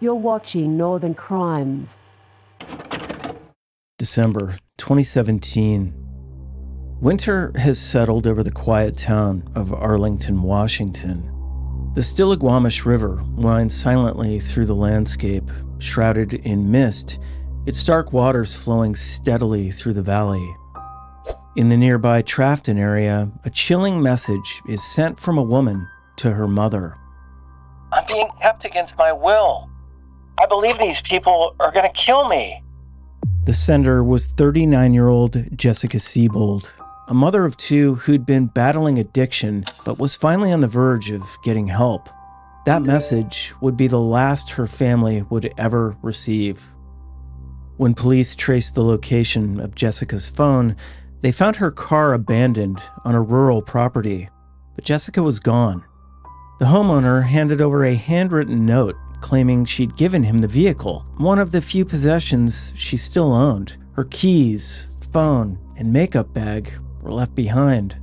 You're watching Northern Crimes. December 2017. Winter has settled over the quiet town of Arlington, Washington. The Stillaguamish River winds silently through the landscape, shrouded in mist, its dark waters flowing steadily through the valley. In the nearby Trafton area, a chilling message is sent from a woman to her mother. I'm being kept against my will. I believe these people are going to kill me. The sender was 39-year-old Jessica Seybold, a mother of two who'd been battling addiction but was finally on the verge of getting help. That message would be the last her family would ever receive. When police traced the location of Jessica's phone, they found her car abandoned on a rural property, but Jessica was gone. The homeowner handed over a handwritten note claiming she'd given him the vehicle, one of the few possessions she still owned. Her keys, phone, and makeup bag were left behind.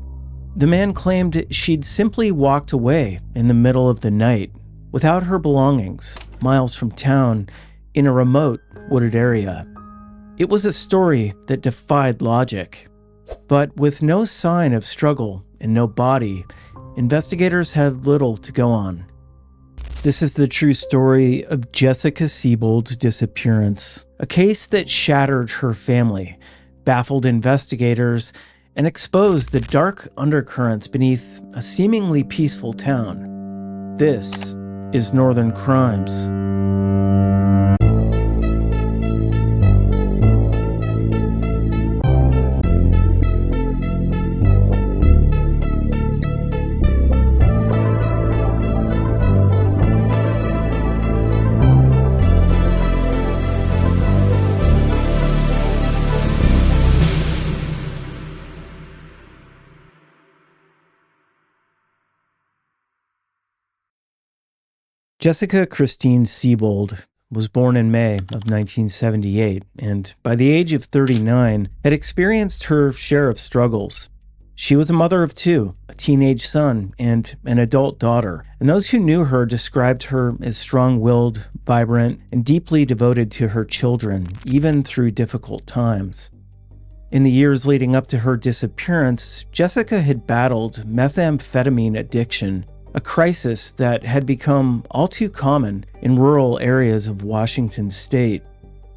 The man claimed she'd simply walked away in the middle of the night without her belongings, miles from town, in a remote, wooded area. It was a story that defied logic. But with no sign of struggle and no body, investigators had little to go on. This is the true story of Jessica Seybold's disappearance, a case that shattered her family, baffled investigators, and exposed the dark undercurrents beneath a seemingly peaceful town. This is Northern Crimes. Jessica Christine Seybold was born in May of 1978 and, by the age of 39, had experienced her share of struggles. She was a mother of two, a teenage son, and an adult daughter, and those who knew her described her as strong-willed, vibrant, and deeply devoted to her children, even through difficult times. In the years leading up to her disappearance, Jessica had battled methamphetamine addiction, a crisis that had become all too common in rural areas of Washington state.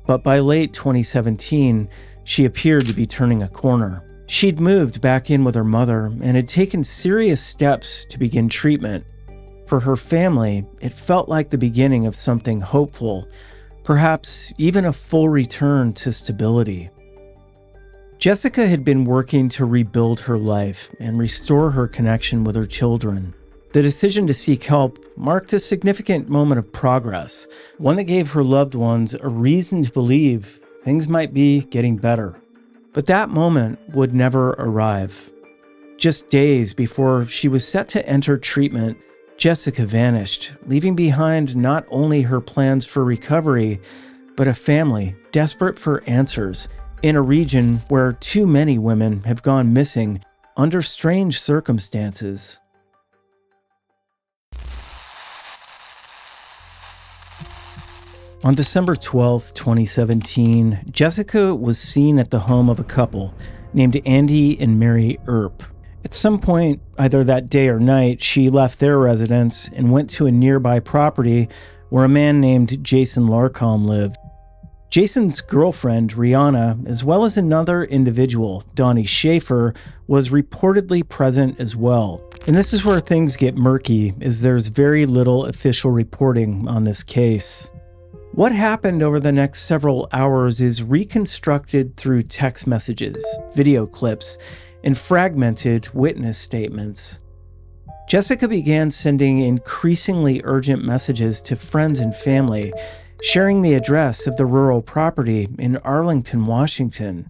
But by late 2017, she appeared to be turning a corner. She'd moved back in with her mother and had taken serious steps to begin treatment. For her family, it felt like the beginning of something hopeful, perhaps even a full return to stability. Jessica had been working to rebuild her life and restore her connection with her children. The decision to seek help marked a significant moment of progress, one that gave her loved ones a reason to believe things might be getting better. But that moment would never arrive. Just days before she was set to enter treatment, Jessica vanished, leaving behind not only her plans for recovery, but a family desperate for answers in a region where too many women have gone missing under strange circumstances. On December 12, 2017, Jessica was seen at the home of a couple named Andy and Mary Earp. At some point, either that day or night, she left their residence and went to a nearby property where a man named Jason Larcombe lived. Jason's girlfriend, Rihanna, as well as another individual, Donnie Schaefer, was reportedly present as well. And this is where things get murky, as there's very little official reporting on this case. What happened over the next several hours is reconstructed through text messages, video clips, and fragmented witness statements. Jessica began sending increasingly urgent messages to friends and family, sharing the address of the rural property in Arlington, Washington.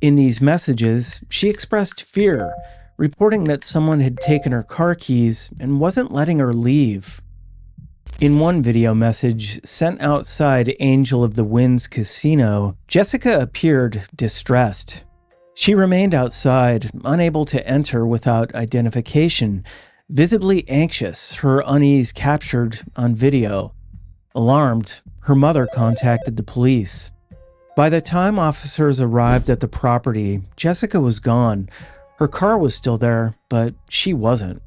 In these messages, she expressed fear, reporting that someone had taken her car keys and wasn't letting her leave. In one video message sent outside Angel of the Winds Casino, Jessica appeared distressed. She remained outside, unable to enter without identification, visibly anxious, her unease captured on video. Alarmed, her mother contacted the police. By the time officers arrived at the property, Jessica was gone. Her car was still there, but she wasn't.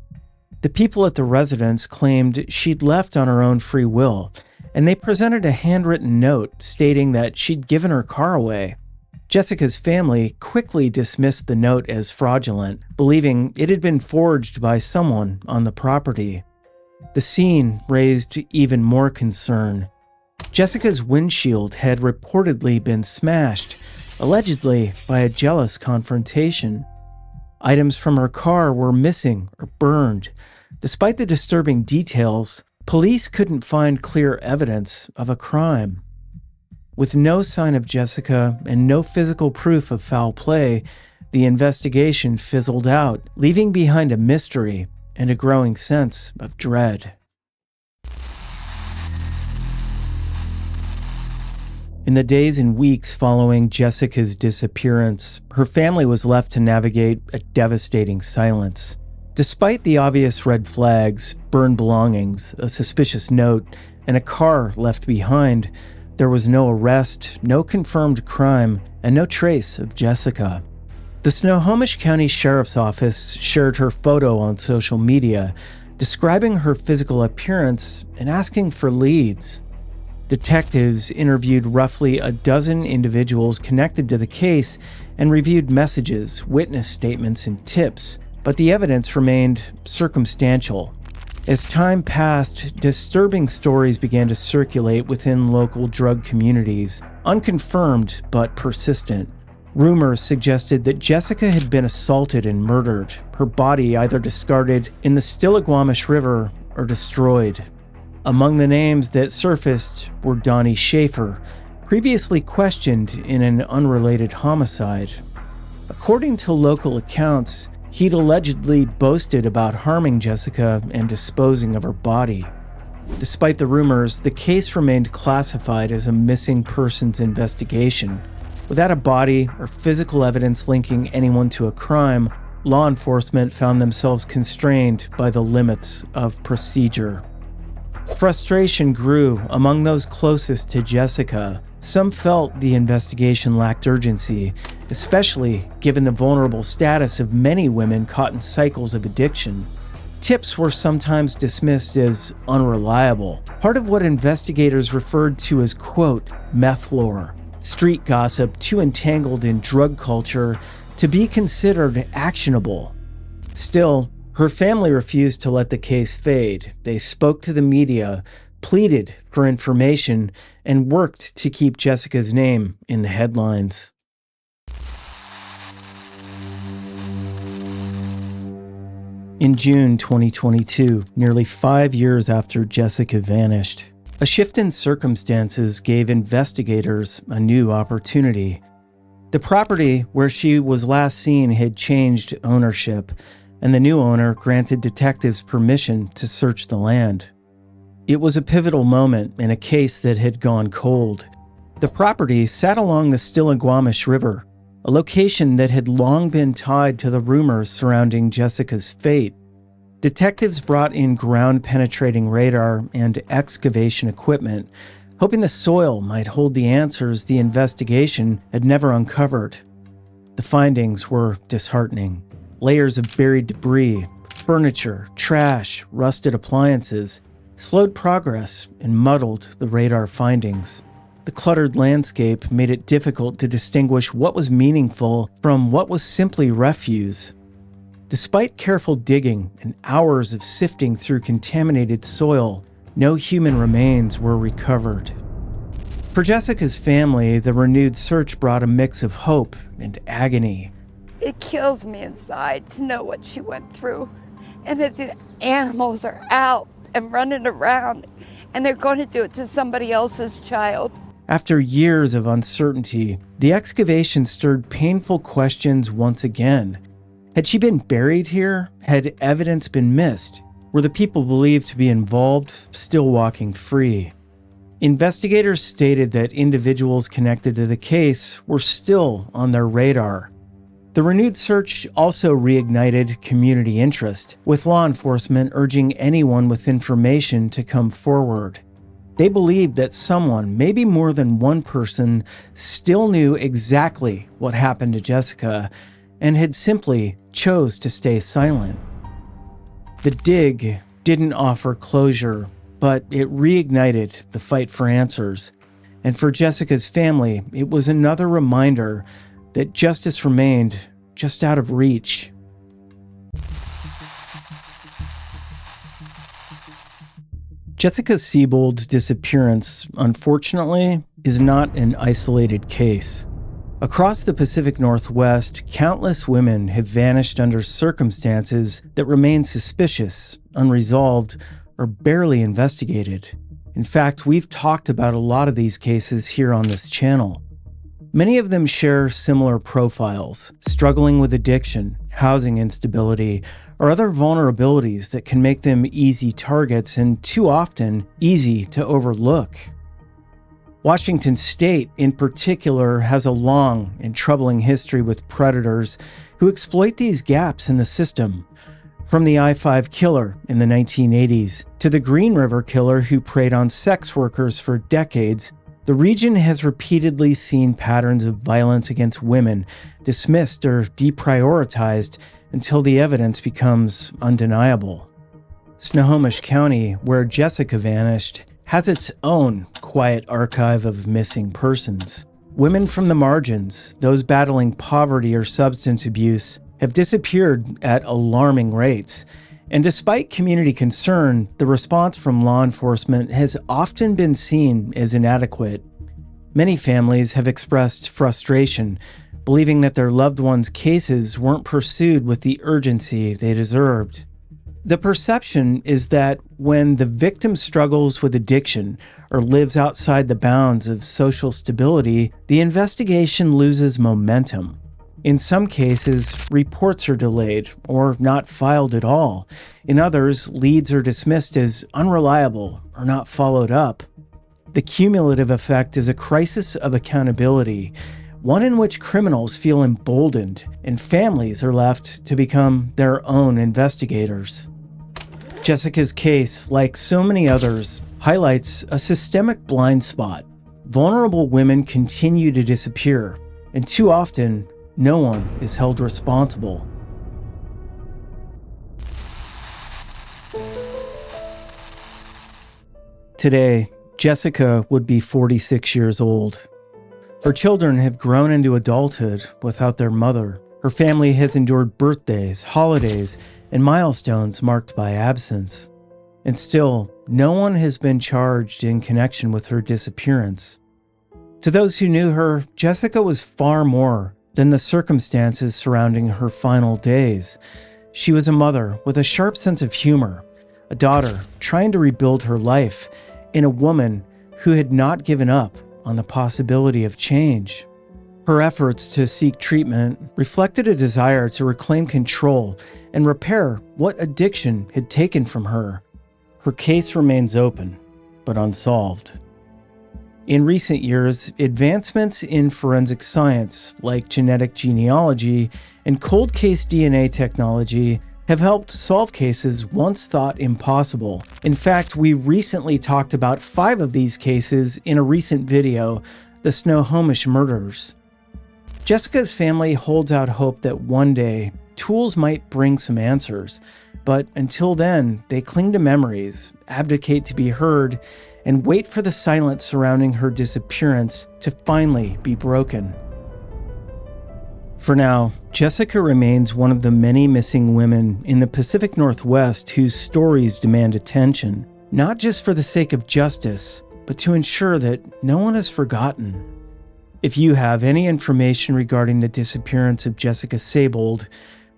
The people at the residence claimed she'd left on her own free will, and they presented a handwritten note stating that she'd given her car away. Jessica's family quickly dismissed the note as fraudulent, believing it had been forged by someone on the property. The scene raised even more concern. Jessica's windshield had reportedly been smashed, allegedly by a jealous confrontation. Items from her car were missing or burned. Despite the disturbing details, police couldn't find clear evidence of a crime. With no sign of Jessica and no physical proof of foul play, the investigation fizzled out, leaving behind a mystery and a growing sense of dread. In the days and weeks following Jessica's disappearance, her family was left to navigate a devastating silence. Despite the obvious red flags, burned belongings, a suspicious note, and a car left behind, there was no arrest, no confirmed crime, and no trace of Jessica. The Snohomish County Sheriff's Office shared her photo on social media, describing her physical appearance and asking for leads. Detectives interviewed roughly a dozen individuals connected to the case and reviewed messages, witness statements, and tips, but the evidence remained circumstantial. As time passed, disturbing stories began to circulate within local drug communities, unconfirmed but persistent. Rumors suggested that Jessica had been assaulted and murdered, her body either discarded in the Stillaguamish River or destroyed. Among the names that surfaced were Donnie Schaefer, previously questioned in an unrelated homicide. According to local accounts, he'd allegedly boasted about harming Jessica and disposing of her body. Despite the rumors, the case remained classified as a missing persons investigation. Without a body or physical evidence linking anyone to a crime, law enforcement found themselves constrained by the limits of procedure. Frustration grew among those closest to Jessica. Some felt the investigation lacked urgency, especially given the vulnerable status of many women caught in cycles of addiction. Tips were sometimes dismissed as unreliable, part of what investigators referred to as, quote, meth lore, street gossip too entangled in drug culture to be considered actionable. Still, her family refused to let the case fade. They spoke to the media, pleaded for information, and worked to keep Jessica's name in the headlines. In June 2022, nearly 5 years after Jessica vanished, a shift in circumstances gave investigators a new opportunity. The property where she was last seen had changed ownership, and the new owner granted detectives permission to search the land. It was a pivotal moment in a case that had gone cold. The property sat along the Stillaguamish River, a location that had long been tied to the rumors surrounding Jessica's fate. Detectives brought in ground-penetrating radar and excavation equipment, hoping the soil might hold the answers the investigation had never uncovered. The findings were disheartening. Layers of buried debris, furniture, trash, rusted appliances slowed progress and muddled the radar findings. The cluttered landscape made it difficult to distinguish what was meaningful from what was simply refuse. Despite careful digging and hours of sifting through contaminated soil, no human remains were recovered. For Jessica's family, the renewed search brought a mix of hope and agony. It kills me inside to know what she went through, and that the animals are out and running around, and they're going to do it to somebody else's child. After years of uncertainty, the excavation stirred painful questions once again. Had she been buried here? Had evidence been missed? Were the people believed to be involved still walking free? Investigators stated that individuals connected to the case were still on their radar. The renewed search also reignited community interest, with law enforcement urging anyone with information to come forward. They believed that someone, maybe more than one person, still knew exactly what happened to Jessica and had simply chose to stay silent. The dig didn't offer closure, but it reignited the fight for answers. And for Jessica's family, it was another reminder that justice remained just out of reach. Jessica Seybold's disappearance, unfortunately, is not an isolated case. Across the Pacific Northwest, countless women have vanished under circumstances that remain suspicious, unresolved, or barely investigated. In fact, we've talked about a lot of these cases here on this channel. Many of them share similar profiles, struggling with addiction, housing instability, or other vulnerabilities that can make them easy targets and too often easy to overlook. Washington State, in particular, has a long and troubling history with predators who exploit these gaps in the system. From the I-5 killer in the 1980s to the Green River killer who preyed on sex workers for decades, the region has repeatedly seen patterns of violence against women dismissed or deprioritized until the evidence becomes undeniable. Snohomish County, where Jessica vanished, has its own quiet archive of missing persons. Women from the margins, those battling poverty or substance abuse, have disappeared at alarming rates. And despite community concern, the response from law enforcement has often been seen as inadequate. Many families have expressed frustration, believing that their loved ones' cases weren't pursued with the urgency they deserved. The perception is that when the victim struggles with addiction or lives outside the bounds of social stability, the investigation loses momentum. In some cases, reports are delayed or not filed at all. In others, leads are dismissed as unreliable or not followed up. The cumulative effect is a crisis of accountability, one in which criminals feel emboldened and families are left to become their own investigators. Jessica's case, like so many others, highlights a systemic blind spot. Vulnerable women continue to disappear, and too often, no one is held responsible. Today, Jessica would be 46 years old. Her children have grown into adulthood without their mother. Her family has endured birthdays, holidays, and milestones marked by absence. And still, no one has been charged in connection with her disappearance. To those who knew her, Jessica was far more than the circumstances surrounding her final days. She was a mother with a sharp sense of humor, a daughter trying to rebuild her life, and a woman who had not given up on the possibility of change. Her efforts to seek treatment reflected a desire to reclaim control and repair what addiction had taken from her. Her case remains open, but unsolved. In recent years, advancements in forensic science, like genetic genealogy and cold case DNA technology, have helped solve cases once thought impossible. In fact, we recently talked about 5 of these cases in a recent video, the Snohomish murders. Jessica's family holds out hope that one day, tools might bring some answers, but until then, they cling to memories, advocate to be heard, and wait for the silence surrounding her disappearance to finally be broken. For now, Jessica remains one of the many missing women in the Pacific Northwest whose stories demand attention, not just for the sake of justice, but to ensure that no one is forgotten. If you have any information regarding the disappearance of Jessica Seybold,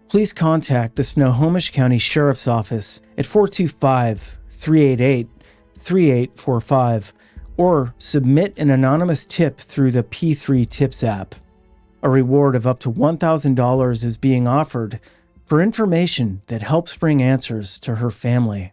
please contact the Snohomish County Sheriff's Office at 425-388-3845 or submit an anonymous tip through the P3 Tips app. A reward of up to $1,000 is being offered for information that helps bring answers to her family.